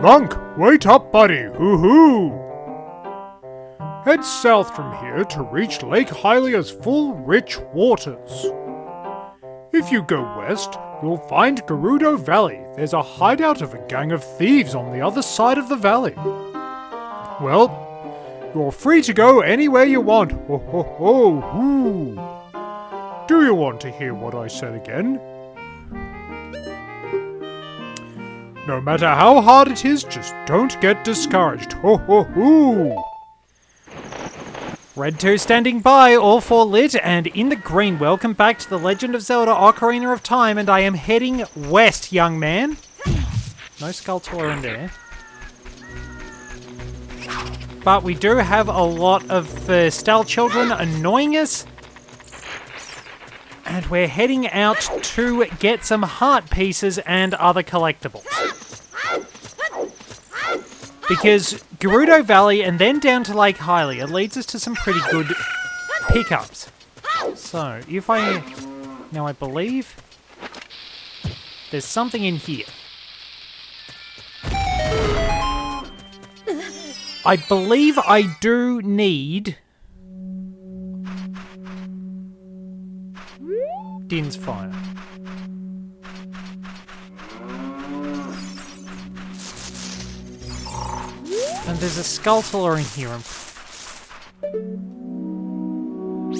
Lunk, wait up, buddy. Hoo-hoo! Head south from here to reach Lake Hylia's full, rich waters. If you go west, you'll find Gerudo Valley. There's a hideout of a gang of thieves on the other side of the valley. Well, you're free to go anywhere you want. Ho ho ho hoo! Do you want to hear what I said again? No matter how hard it is, just don't get discouraged. Ho ho hoo! Red 2 standing by, all 4 lit, and in the green. Welcome back to The Legend of Zelda Ocarina of Time, and I am heading west, young man. No Skulltula in there. But we do have a lot of Stell children annoying us. And we're heading out to get some heart pieces and other collectibles. Because Gerudo Valley and then down to Lake Hylia leads us to some pretty good pickups. So, if I... Now I believe there's something in here. I believe I do need Din's Fire. And there's a Skulltula in here.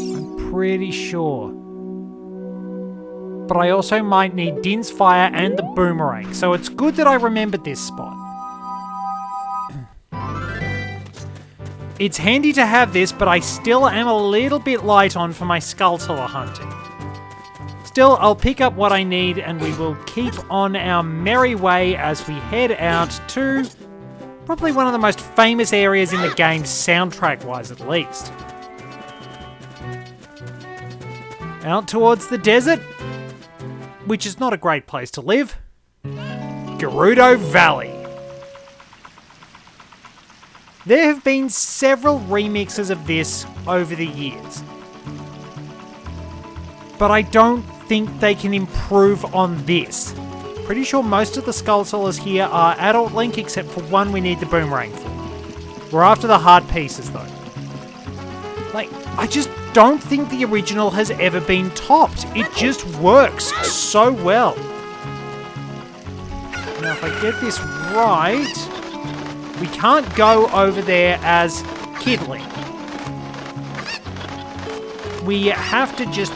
I'm pretty sure. But I also might need Din's Fire and the Boomerang, so it's good that I remembered this spot. It's handy to have this, but I still am a little bit light on for my Skulltula hunting. Still, I'll pick up what I need and we will keep on our merry way as we head out to probably one of the most famous areas in the game, soundtrack-wise at least. Out towards the desert, which is not a great place to live. Gerudo Valley. There have been several remixes of this over the years, but I don't think they can improve on this. Pretty sure most of the Skulltulas here are adult Link, except for one we need the Boomerang for. We're after the heart pieces though. Like, I just don't think the original has ever been topped. It just works so well. Now if I get this right, we can't go over there as Kid Link. We have to just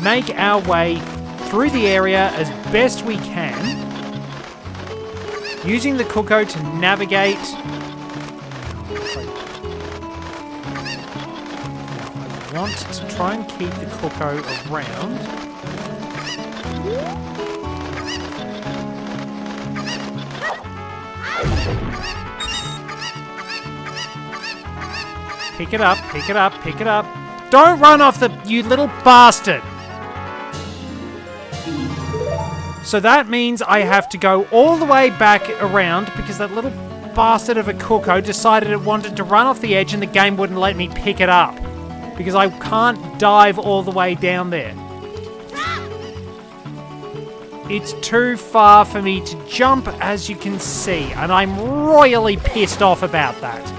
make our way through the area as best we can, using the Cuckoo to navigate. I want to try and keep the Cuckoo around. Pick it up, pick it up, pick it up. Don't run off you little bastard! So that means I have to go all the way back around because that little bastard of a Cuckoo decided it wanted to run off the edge and the game wouldn't let me pick it up because I can't dive all the way down there. It's too far for me to jump, as you can see, and I'm royally pissed off about that.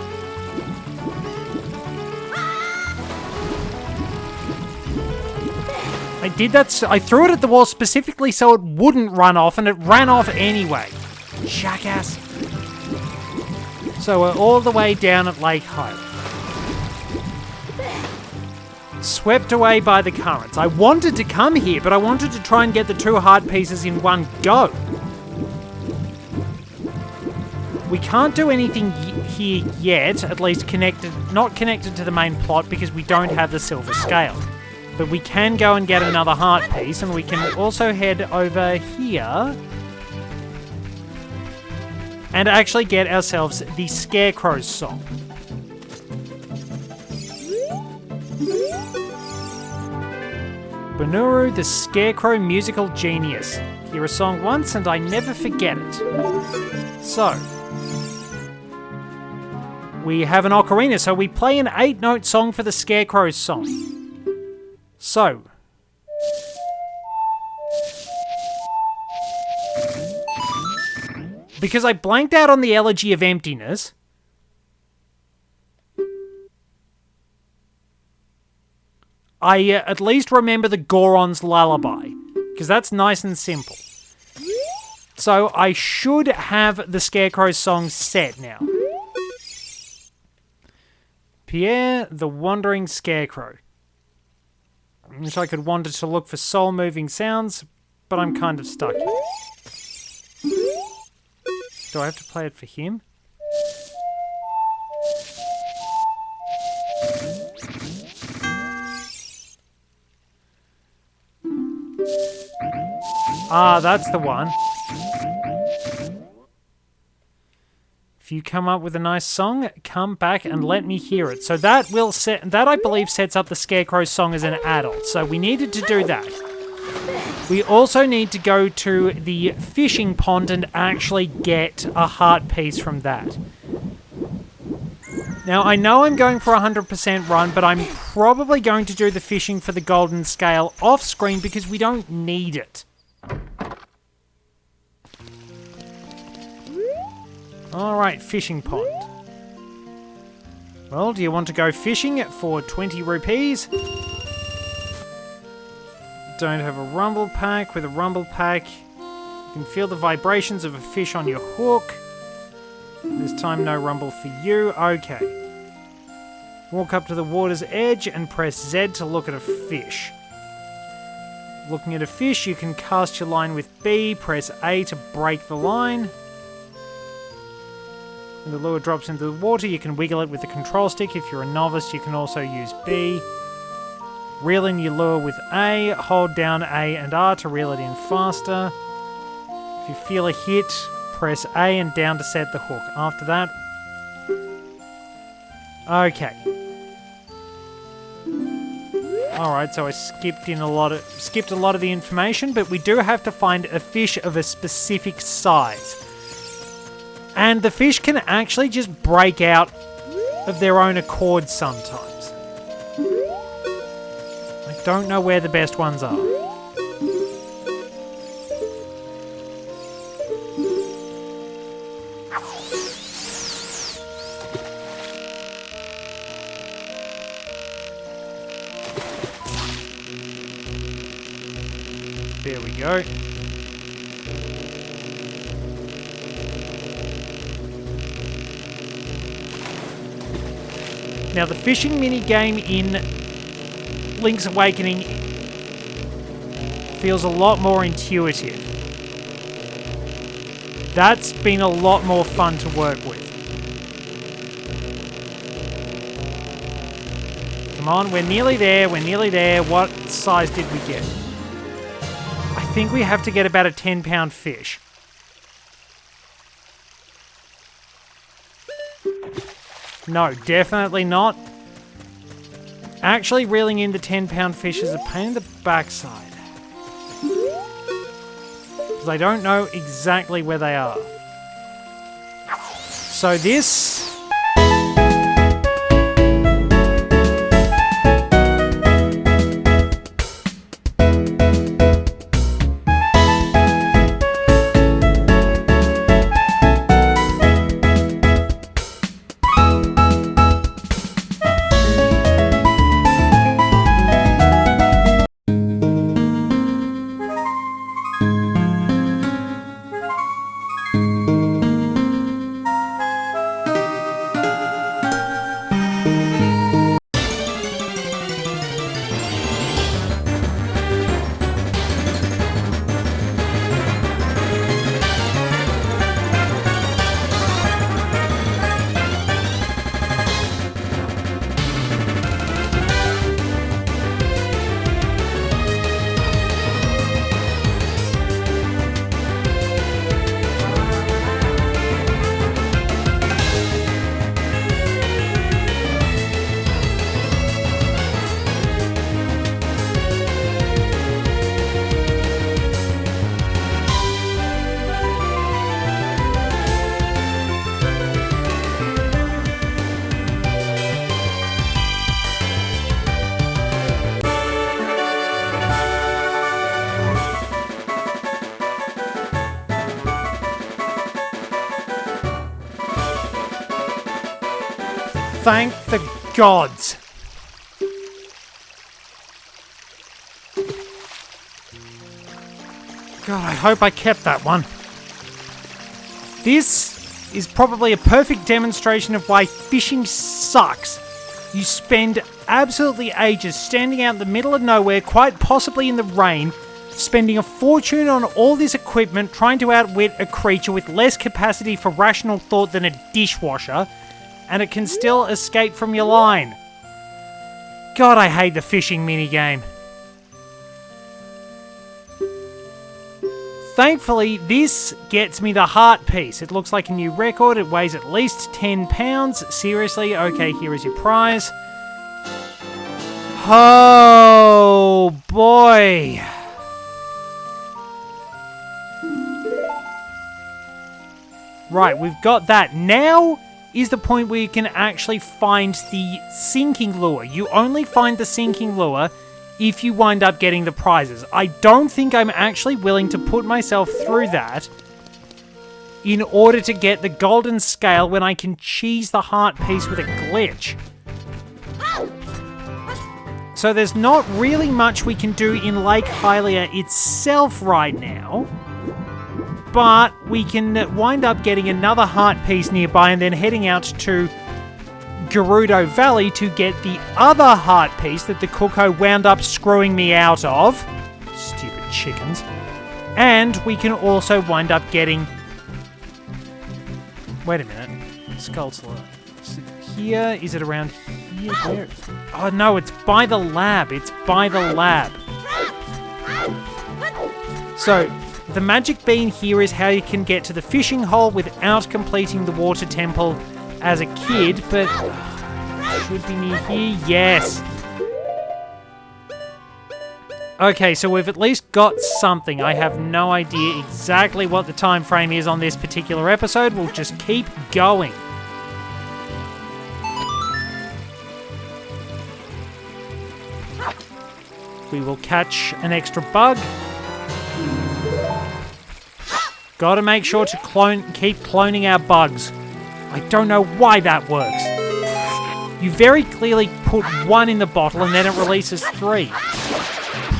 I did that, I threw it at the wall specifically so it wouldn't run off, and it ran off anyway. Jackass. So we're all the way down at Lake Hylia. Swept away by the currents. I wanted to come here, but I wanted to try and get the 2 heart pieces in one go. We can't do anything here yet, at least not connected to the main plot because we don't have the silver scale. But we can go and get another heart piece, and we can also head over here and actually get ourselves the Scarecrow's song. Bunuru, the Scarecrow musical genius. Hear a song once and I never forget it. So, we have an ocarina, so we play an 8-note song for the Scarecrow's song. So, because I blanked out on the Elegy of Emptiness, I at least remember the Goron's Lullaby, because that's nice and simple. So I should have the Scarecrow's song set now. Pierre the Wandering Scarecrow. I wish I could wander to look for soul-moving sounds, but I'm kind of stuck here. Do I have to play it for him? Ah, that's the one. If you come up with a nice song, come back and let me hear it. So that will set, that I believe sets up the Scarecrow song as an adult. So we needed to do that. We also need to go to the fishing pond and actually get a heart piece from that. Now, I know I'm going for a 100% run, but I'm probably going to do the fishing for the golden scale off screen because we don't need it. Alright, fishing pond. Well, do you want to go fishing for 20 rupees? Don't have a rumble pack. With a rumble pack, you can feel the vibrations of a fish on your hook. This time, no rumble for you. Okay. Walk up to the water's edge and press Z to look at a fish. Looking at a fish, you can cast your line with B. Press A to break the line. When the lure drops into the water, you can wiggle it with the control stick. If you're a novice, you can also use B. Reel in your lure with A. Hold down A and R to reel it in faster. If you feel a hit, press A and down to set the hook. After that... Okay. Alright, so I skipped a lot of the information, but we do have to find a fish of a specific size. And the fish can actually just break out of their own accord sometimes. I don't know where the best ones are. There we go. Now, the fishing mini-game in Link's Awakening feels a lot more intuitive. That's been a lot more fun to work with. Come on, we're nearly there, What size did we get? I think we have to get about a 10-pound fish. No, definitely not. Actually, reeling in the 10-pound fish is a pain in the backside. Because I don't know exactly where they are. So this... Thank the gods. God, I hope I kept that one. This is probably a perfect demonstration of why fishing sucks. You spend absolutely ages standing out in the middle of nowhere, quite possibly in the rain, spending a fortune on all this equipment, trying to outwit a creature with less capacity for rational thought than a dishwasher, and it can still escape from your line. God, I hate the fishing minigame. Thankfully, this gets me the heart piece. It looks like a new record. It weighs at least 10 pounds. Seriously? Okay, here is your prize. Oh, boy. Right, we've got that. Now is the point where you can actually find the sinking lure. You only find the sinking lure if you wind up getting the prizes. I don't think I'm actually willing to put myself through that in order to get the golden scale when I can cheese the heart piece with a glitch. So there's not really much we can do in Lake Hylia itself right now, but we can wind up getting another heart piece nearby and then heading out to Gerudo Valley to get the other heart piece that the Cuckoo wound up screwing me out of. Stupid chickens. And we can also wind up getting... Wait a minute. Skulltula. Is it here? Is it around here? Where? Oh no, it's by the lab. It's by the lab. So, the magic bean here is how you can get to the fishing hole without completing the water temple as a kid, but should be near here. Yes. Okay, so we've at least got something. I have no idea exactly what the time frame is on this particular episode. We'll just keep going. We will catch an extra bug. Gotta make sure to keep cloning our bugs. I don't know why that works. You very clearly put one in the bottle and then it releases 3.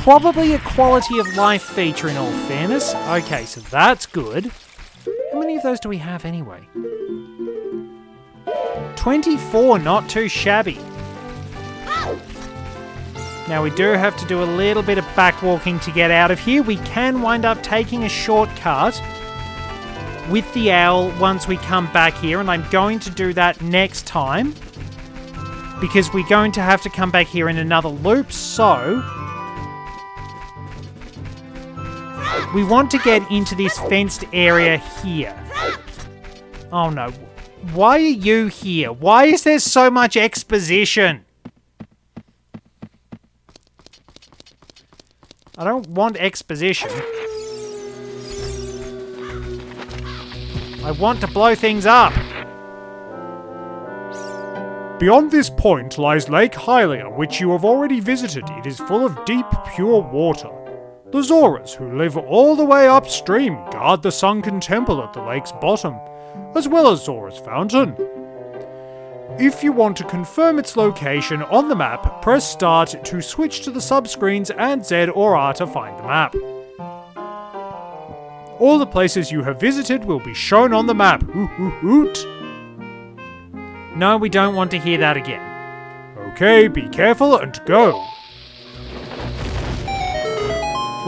Probably a quality of life feature in all fairness. Okay, so that's good. How many of those do we have anyway? 24, not too shabby. Now we do have to do a little bit of backwalking to get out of here. We can wind up taking a shortcut with the owl once we come back here, and I'm going to do that next time because we're going to have to come back here in another loop. So we want to get into this fenced area here. Oh no, why are you here? Why is there so much exposition? I don't want exposition. I want to blow things up. Beyond this point lies Lake Hylia, which you have already visited. It is full of deep, pure water. The Zoras, who live all the way upstream, guard the sunken temple at the lake's bottom, as well as Zora's fountain. If you want to confirm its location on the map, press Start to switch to the subscreens and Z or R to find the map. All the places you have visited will be shown on the map. Hoot. No, we don't want to hear that again. Okay, be careful and go.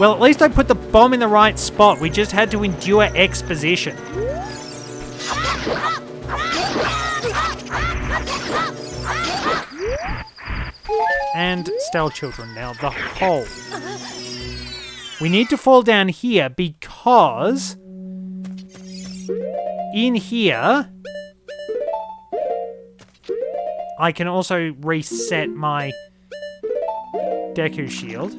Well, at least I put the bomb in the right spot. We just had to endure exposition. And still children now, the hole. We need to fall down here because in here I can also reset my Deku shield.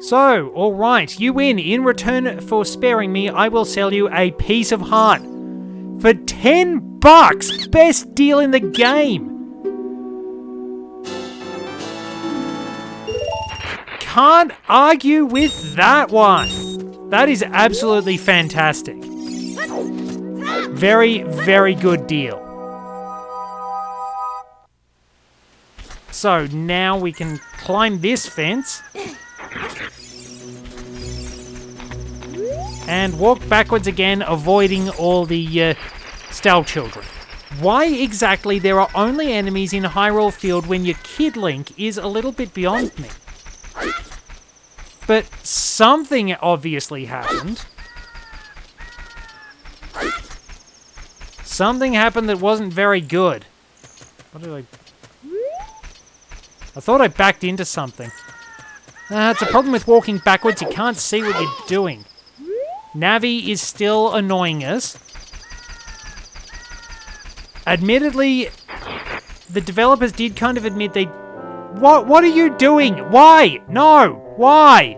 So, alright, you win. In return for sparing me, I will sell you a piece of heart. For $10! Best deal in the game! Can't argue with that one. That is absolutely fantastic. Very, very good deal. So now we can climb this fence and walk backwards again, avoiding all the Stell children. Why exactly there are only enemies in Hyrule Field when you're Kid Link is a little bit beyond me. But something obviously happened. Something happened that wasn't very good. What did I thought I backed into something. It's a problem with walking backwards. You can't see what you're doing. Navi is still annoying us. Admittedly, the developers did kind of admit they... What are you doing? Why? No! Why?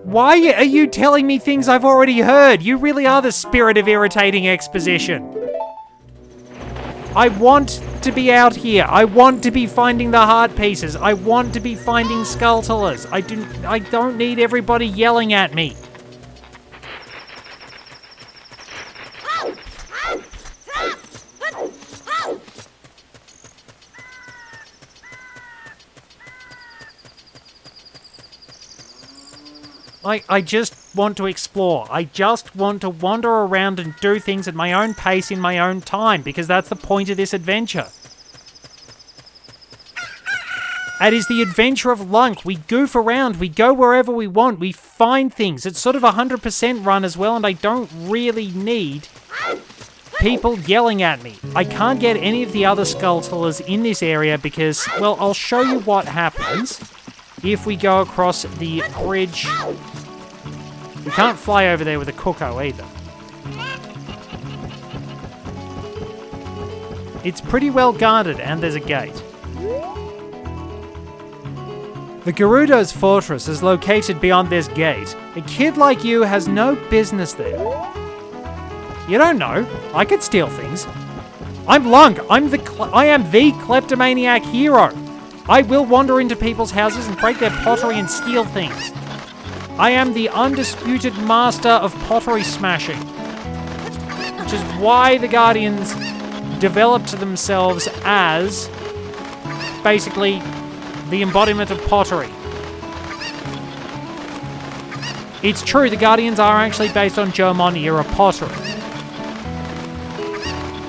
Why are you telling me things I've already heard? You really are the spirit of irritating exposition. I want to be out here. I want to be finding the heart pieces. I want to be finding Skulltulas. I don't need everybody yelling at me. I just want to explore. I just want to wander around and do things at my own pace in my own time, because that's the point of this adventure. It is the adventure of Lunk. We goof around, we go wherever we want, we find things. It's sort of a 100% run as well, and I don't really need people yelling at me. I can't get any of the other Skulltulas in this area because, well, I'll show you what happens if we go across the bridge. We can't fly over there with a Cuckoo either. It's pretty well guarded, and there's a gate. The Gerudo's fortress is located beyond this gate. A kid like you has no business there. You don't know. I could steal things. I'm Lunk. I am the kleptomaniac hero. I will wander into people's houses and break their pottery and steal things. I am the undisputed master of pottery smashing, which is why the Guardians developed themselves as basically the embodiment of pottery. It's true, the Guardians are actually based on Jomon era pottery.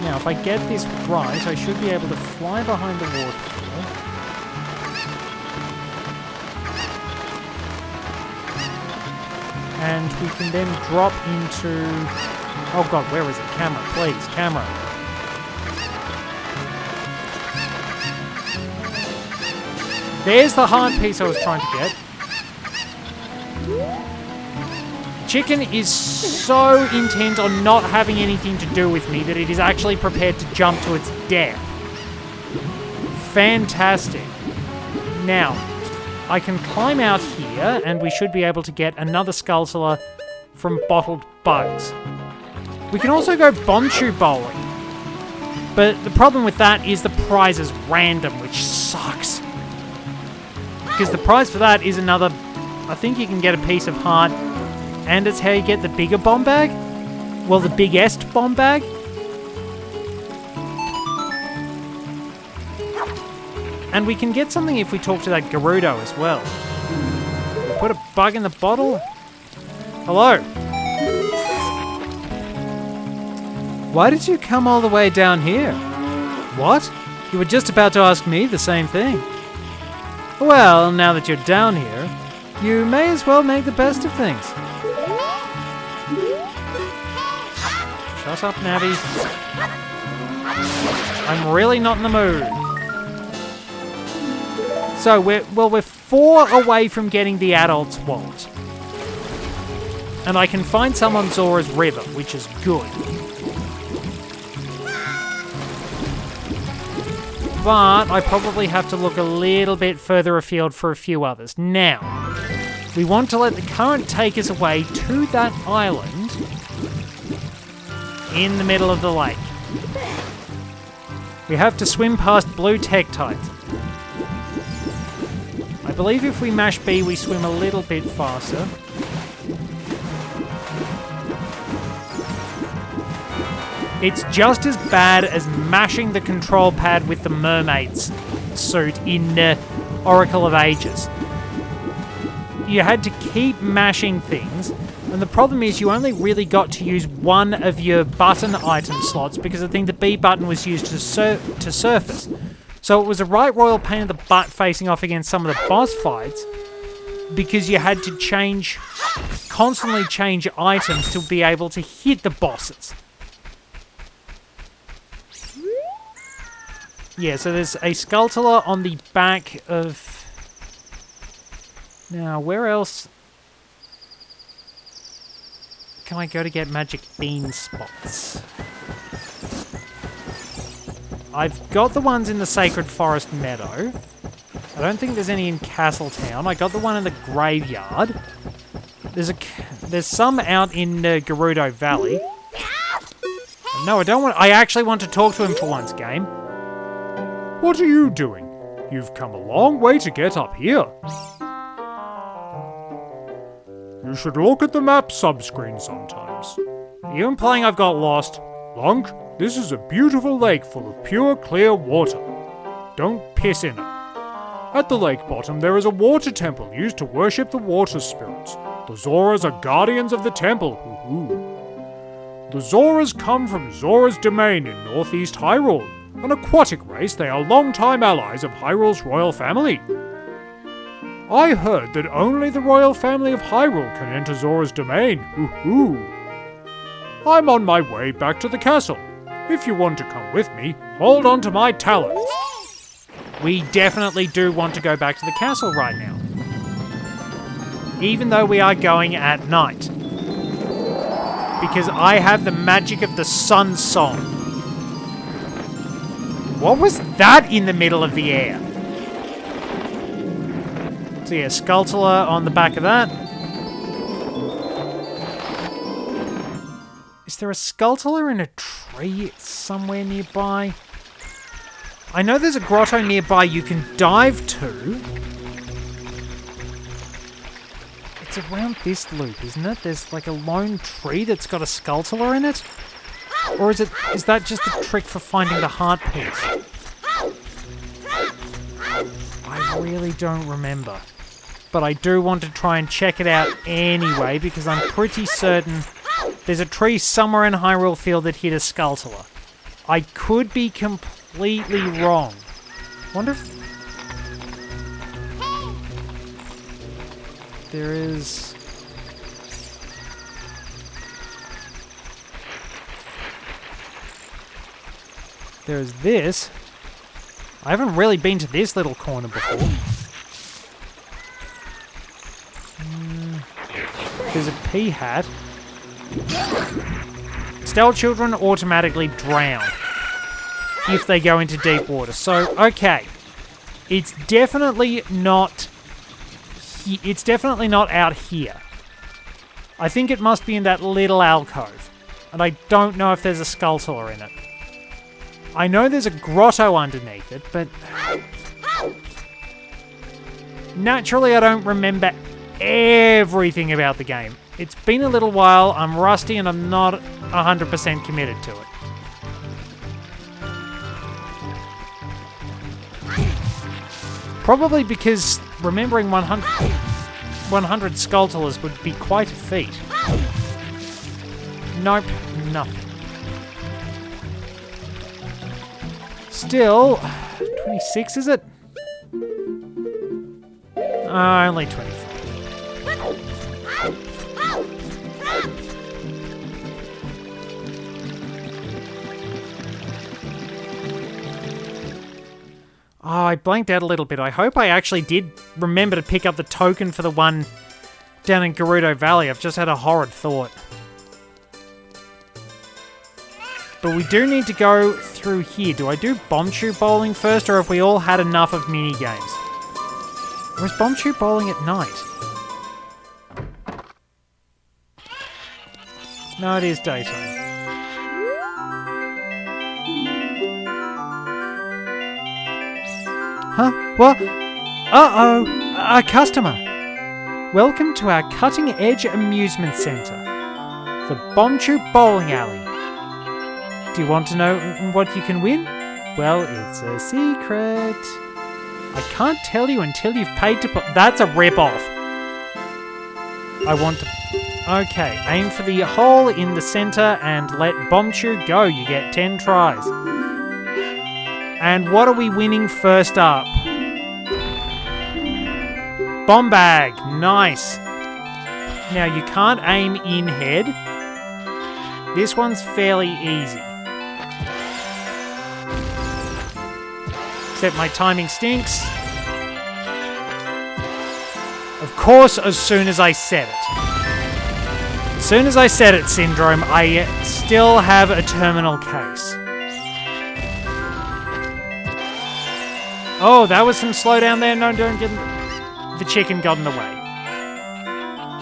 Now, if I get this right, I should be able to fly behind the waterfall. And we can then drop into... Oh god, where is it? Camera, please, camera. There's the heart piece I was trying to get. Chicken is so intent on not having anything to do with me that it is actually prepared to jump to its death. Fantastic. Now, I can climb out here, and we should be able to get another Skulltula from Bottled Bugs. We can also go Bombchu bowling. But the problem with that is the prize is random, which sucks. Because the prize for that is another... I think you can get a piece of heart, and it's how you get the bigger bomb bag? Well, the biggest bomb bag? And we can get something if we talk to that Gerudo as well. We put a bug in the bottle. Hello. Why did you come all the way down here? What? You were just about to ask me the same thing. Well, now that you're down here, you may as well make the best of things. Shut up, Navi. I'm really not in the mood. So, we're 4 away from getting the adult's wallet. And I can find some on Zora's River, which is good. But I probably have to look a little bit further afield for a few others. Now, we want to let the current take us away to that island in the middle of the lake. We have to swim past blue Tektites. I believe if we mash B, we swim a little bit faster. It's just as bad as mashing the control pad with the mermaid's suit in Oracle of Ages. You had to keep mashing things, and the problem is you only really got to use one of your button item slots because I think the B button was used to surface. So it was a right royal pain in the butt facing off against some of the boss fights because you had to constantly change items to be able to hit the bosses. Yeah, so there's a Skulltula on the back of... Now, where else can I go to get magic bean spots? I've got the ones in the Sacred Forest Meadow. I don't think there's any in Castletown. I got the one in the Graveyard. There's some out in Gerudo Valley. No, I don't want... I actually want to talk to him for once, game. What are you doing? You've come a long way to get up here. You should look at the map subscreen sometimes. Are you implying I've got lost? Lunk, this is a beautiful lake full of pure, clear water. Don't piss in it. At the lake bottom, there is a water temple used to worship the water spirits. The Zoras are guardians of the temple. The Zoras come from Zora's domain in northeast Hyrule. An aquatic race, they are longtime allies of Hyrule's royal family. I heard that only the royal family of Hyrule can enter Zora's domain. I'm on my way back to the castle. If you want to come with me, hold on to my talons. We definitely do want to go back to the castle right now. Even though we are going at night. Because I have the magic of the sun song. What was that in the middle of the air? So yeah, Skulltula on the back of that. Is there a Skulltula in a tree somewhere nearby? I know there's a grotto nearby you can dive to. It's around this loop, isn't it? There's like a lone tree that's got a Skulltula in it? Or is that just a trick for finding the heart piece? I really don't remember. But I do want to try and check it out anyway, because I'm pretty certain there's a tree somewhere in Hyrule Field that hit a Skulltula. I could be completely wrong. Wonder if... there is... there's this. I haven't really been to this little corner before. There's a pea hat. Stealth children automatically drown if they go into deep water. So, okay. It's definitely not... it's definitely not out here. I think it must be in that little alcove. And I don't know if there's a Skulltula in it. I know there's a grotto underneath it, but... naturally, I don't remember everything about the game. It's been a little while, I'm rusty, and I'm not 100% committed to it. Probably because remembering 100 Skulltulas would be quite a feat. Nope, nothing. Still, 26 is it? Only 25. Oh, I blanked out a little bit. I hope I actually did remember to pick up the token for the one down in Gerudo Valley. I've just had a horrid thought. But we do need to go through here. Do I do bomb shoe bowling first, or have we all had enough of mini games? Or is bomb shoe bowling at night? No, it is daytime. Huh? What? Uh-oh! A customer! Welcome to our cutting-edge amusement centre, the Bombchu Bowling Alley. Do you want to know what you can win? Well, it's a secret. I can't tell you until you've paid to put... That's a rip-off. I want to... Okay, aim for the hole in the center and let Bombchu go. You get 10 tries. And what are we winning first up? Bomb bag. Nice. Now, you can't aim in head. This one's fairly easy. Except my timing stinks. Of course, as soon as I said it. As soon as I said it, Syndrome, I still have a terminal case. Oh, that was some slowdown there. No, don't get... The chicken got in the way.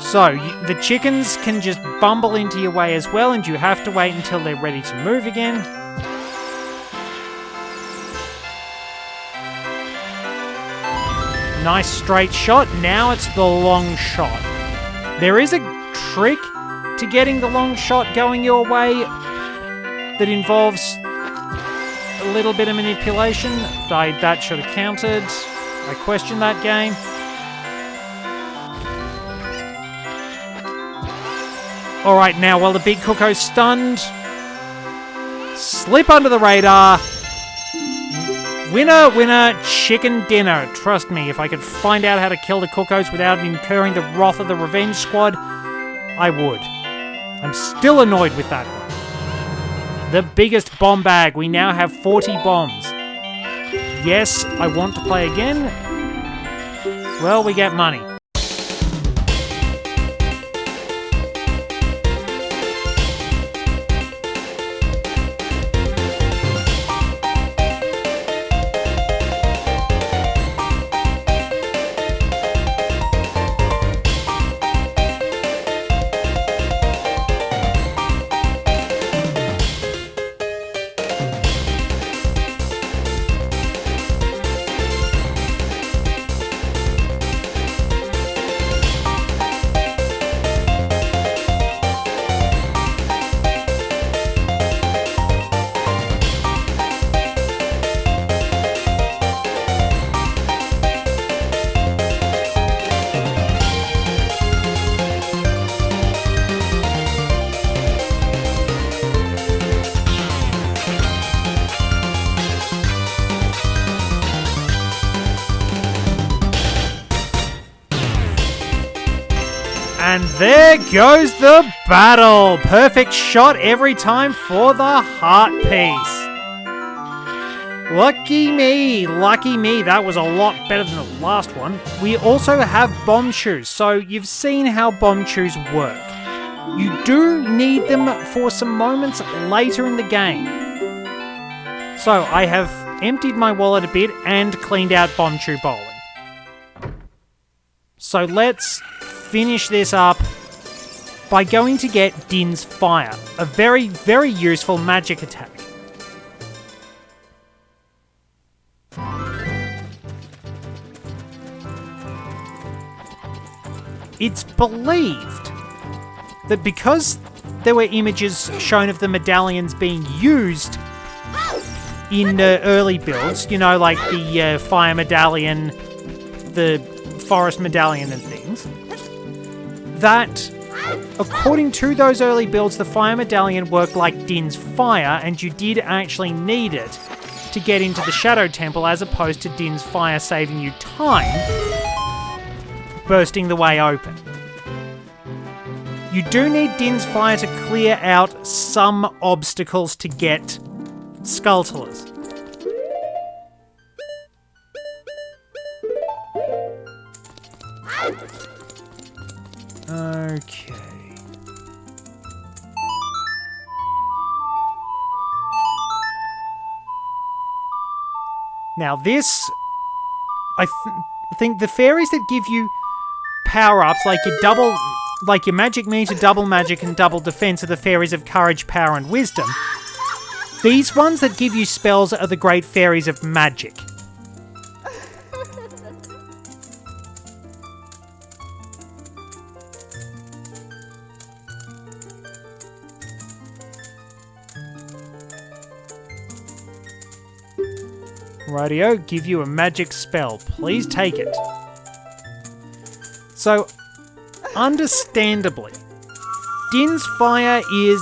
So, the chickens can just bumble into your way as well, and you have to wait until they're ready to move again. Nice straight shot. Now it's the long shot. There is a trick to getting the long shot going your way that involves a little bit of manipulation. That should have counted. I question that game. Alright, now while the Big Cuckoo's stunned, slip under the radar. Winner, winner, chicken dinner. Trust me, if I could find out how to kill the Cuckoos without incurring the wrath of the Revenge Squad, I would. I'm still annoyed with that one. The biggest bomb bag. We now have 40 bombs. Yes, I want to play again. Well, we get money. And there goes the battle! Perfect shot every time for the heart piece. Lucky me, that was a lot better than the last one. We also have Bombchus, so you've seen how Bombchus work. You do need them for some moments later in the game. So I have emptied my wallet a bit and cleaned out Bombchu Bowling. So let's finish this up by going to get Din's Fire, a very, very useful magic attack. It's believed that because there were images shown of the medallions being used in early builds, you know, like the fire medallion, the forest medallion and things, that according to those early builds, the fire medallion worked like Din's Fire, and you did actually need it to get into the Shadow Temple, as opposed to Din's Fire saving you time, bursting the way open. You do need Din's Fire to clear out some obstacles to get Skulltulas. Okay. Now this, I think the fairies that give you power-ups, like your magic meter, double magic, and double defense, are the fairies of courage, power, and wisdom. These ones that give you spells are the great fairies of magic. Rightio, give you a magic spell. Please take it. So, understandably, Din's fire is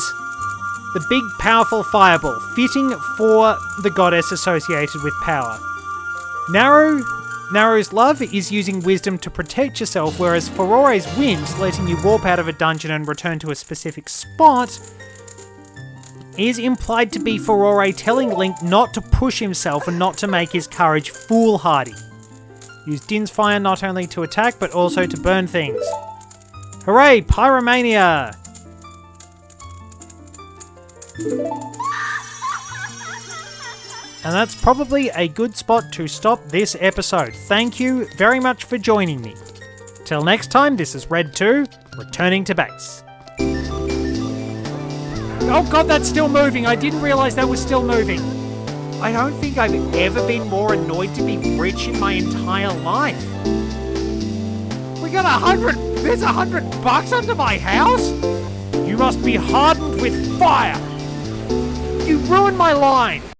the big powerful fireball, fitting for the goddess associated with power. Naru's love is using wisdom to protect yourself, whereas Furore's wind, letting you warp out of a dungeon and return to a specific spot, is implied to be Furore telling Link not to push himself and not to make his courage foolhardy. Use Din's fire not only to attack, but also to burn things. Hooray, Pyromania! And that's probably a good spot to stop this episode. Thank you very much for joining me. Till next time, this is Red 2, returning to base. Oh god, that's still moving. I didn't realise that was still moving. I don't think I've ever been more annoyed to be rich in my entire life. We got there's $100 under my house? You must be hardened with fire. You ruined my line.